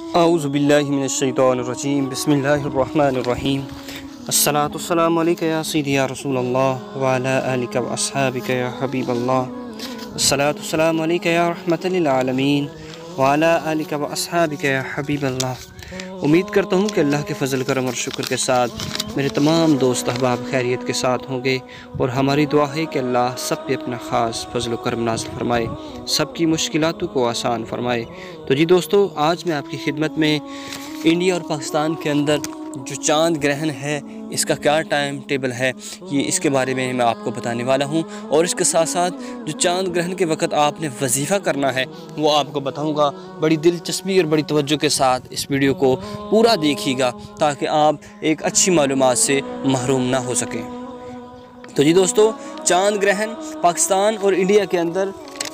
औज़ुबिल्लाहिमिनश्शैतानिर्रजीम बिस्मिल्लाहिर्रहमानिर्रहीम अस्सलातुस्सलामु अलैका या सय्यदी या रसूलल्लाह व अला आलिका व अस्हाबिका या हबीबल्लाह अस्सलातुस्सलामु अलैका या रहमतल लिल आलमीन व अला आलिका व अस्हाबिका या हबीबल्लाह। उम्मीद करता हूँ कि अल्लाह के फ़ज़ल करम और शुक्र के साथ मेरे तमाम दोस्त अहबाब खैरियत के साथ होंगे और हमारी दुआ है कि अल्लाह सब पे अपना ख़ास फ़ज़ल करम नाज़िल फ़रमाए, सबकी मुश्किलातों को आसान फ़रमाए। तो जी दोस्तों, आज मैं आपकी खिदमत में इंडिया और पाकिस्तान के अंदर जो चांद ग्रहण है इसका क्या टाइम टेबल है, ये इसके बारे में मैं आपको बताने वाला हूँ। और इसके साथ साथ जो चांद ग्रहण के वक़्त आपने वजीफ़ा करना है वो आपको बताऊँगा। बड़ी दिलचस्पी और बड़ी तवज्जो के साथ इस वीडियो को पूरा देखिएगा ताकि आप एक अच्छी मालूमात से महरूम ना हो सकें। तो जी दोस्तों, चांद ग्रहण पाकिस्तान और इंडिया के अंदर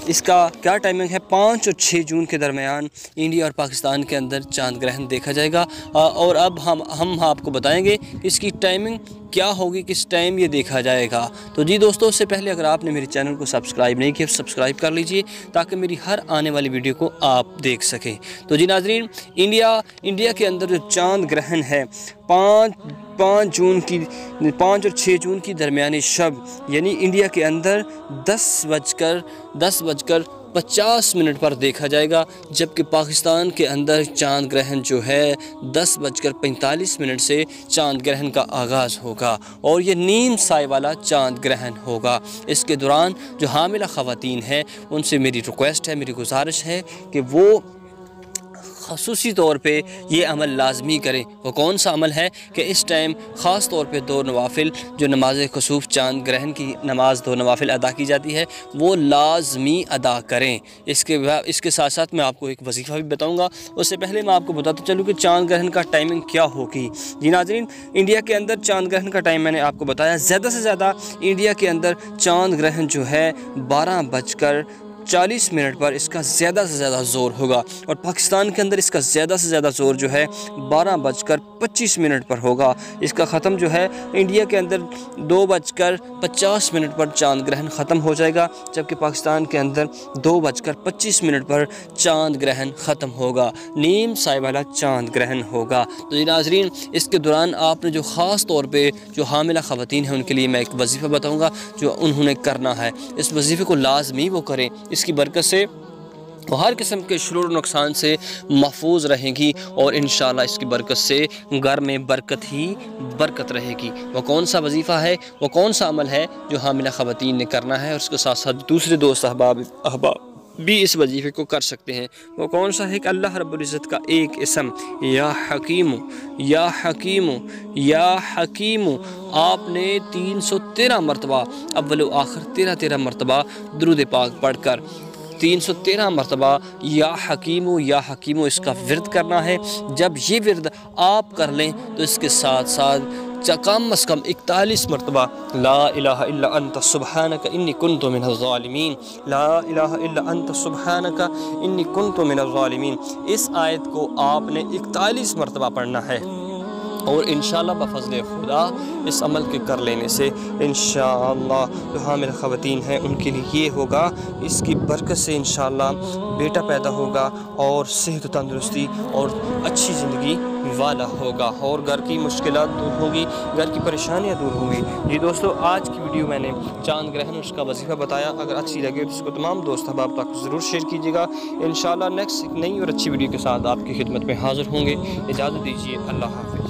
इसका क्या टाइमिंग है, 5 और 6 जून के दरमियान इंडिया और पाकिस्तान के अंदर चांद ग्रहण देखा जाएगा। और अब हम आपको बताएंगे कि इसकी टाइमिंग क्या होगी, किस टाइम ये देखा जाएगा। तो जी दोस्तों, उससे पहले अगर आपने मेरे चैनल को सब्सक्राइब नहीं किया सब्सक्राइब कर लीजिए ताकि मेरी हर आने वाली वीडियो को आप देख सकें। तो जी नाजरीन, इंडिया के अंदर जो चांद ग्रहण है 5 और 6 जून की दरमियानी शब यानी इंडिया के अंदर 10:50 पर देखा जाएगा, जबकि पाकिस्तान के अंदर चांद ग्रहण जो है 10:45 से चांद ग्रहण का आगाज़ होगा और ये नीम साए वाला चांद ग्रहण होगा। इसके दौरान जो हामिला ख़वातीन हैं उनसे मेरी रिक्वेस्ट है, मेरी गुजारिश है कि वो ख़ुसूसी तौर पे ये अमल लाजमी करें। वो कौन सा अमल है कि इस टाइम ख़ास तौर पे 2 नवाफिल जो नमाज खसूफ चांद ग्रहण की नमाज 2 नवाफिल अदा की जाती है वो लाजमी अदा करें। इसके साथ साथ मैं आपको एक वजीफ़ा भी बताऊंगा। उससे पहले मैं आपको बताता चलूँ कि चांद ग्रहण का टाइमिंग क्या होगी। जी नाज़रीन, इंडिया के अंदर चांद ग्रहण का टाइम मैंने आपको बताया। ज़्यादा से ज़्यादा इंडिया के अंदर चांद ग्रहण जो है 12:40 पर इसका ज़्यादा से ज़्यादा ज़ोर होगा और पाकिस्तान के अंदर इसका ज़्यादा से ज़्यादा ज़ोर जो है 12:25 पर होगा। इसका ख़त्म जो है इंडिया के अंदर 2:50 पर चांद ग्रहण ख़त्म हो जाएगा, जबकि पाकिस्तान के अंदर 2:25 पर चांद ग्रहण ख़त्म होगा। नीम साए वाला चांद ग्रहण होगा। तो ये नाज़रीन, इसके दौरान आपने जो ख़ास तौर पे जो हामिला ख़वातीन हैं उनके लिए मैं एक वजीफ़ा बताऊँगा जो उन्होंने करना है। इस वजीफ़े को लाजमी वो करें। इसकी बरकत से वो हर किस्म के शुरूर नुकसान से महफूज रहेंगी और इंशाअल्लाह इसकी बरकत से घर में बरकत ही बरकत रहेगी। वो कौन सा वजीफ़ा है, वो कौन सा अमल है जो हामिला ख़वातीन ने करना है और उसके साथ साथ दूसरे दोस्त अहबाब भी इस वजीफ़े को कर सकते हैं। वो कौन सा है कि अल्लाह रब्बुल इज़्ज़त का एक इसम या हकीमु या हकीमु या हकीमु आपने 313 मरतबा अव्वल व आखिर 13 मरतबा दुरूद पाक पढ़कर 313 मरतबा या हकीमु इसका विर्द करना है। जब ये विर्द आप कर लें तो इसके साथ साथ कम अज़ कम 41 मरतबा ला इलाहा इल्ला अंत सुब्हानका इन्नी कुन्तु मिनज़ ज़ालिमीन, ला इलाहा इल्ला अंत सुब्हानका इन्नी कुन्तु मिनज़ ज़ालिमीन, इस आयत को आपने 41 मरतबा पढ़ना है। और इंशाअल्लाह बफ़ज़्ल खुदा इस अमल के कर लेने से इंशाअल्लाह जो हामिल ख़वातीन हैं उनके लिए ये होगा, इसकी बरकत से इंशाअल्लाह बेटा पैदा होगा और सेहत तंदुरुस्ती और अच्छी ज़िंदगी वाला होगा और घर की मुश्किलात दूर होगी, घर की परेशानियाँ दूर होंगी। जी दोस्तों, आज की वीडियो मैंने चांद ग्रहण उसका वजीफ़ा बताया। अगर अच्छी लगे तो इसको तमाम दोस्त अहबाब तक ज़रूर शेयर कीजिएगा। इंशाअल्लाह नेक्स्ट एक नई और अच्छी वीडियो के साथ आपकी खिदमत में हाज़िर होंगे। इजाज़त दीजिए, अल्लाह हाफ़िज़।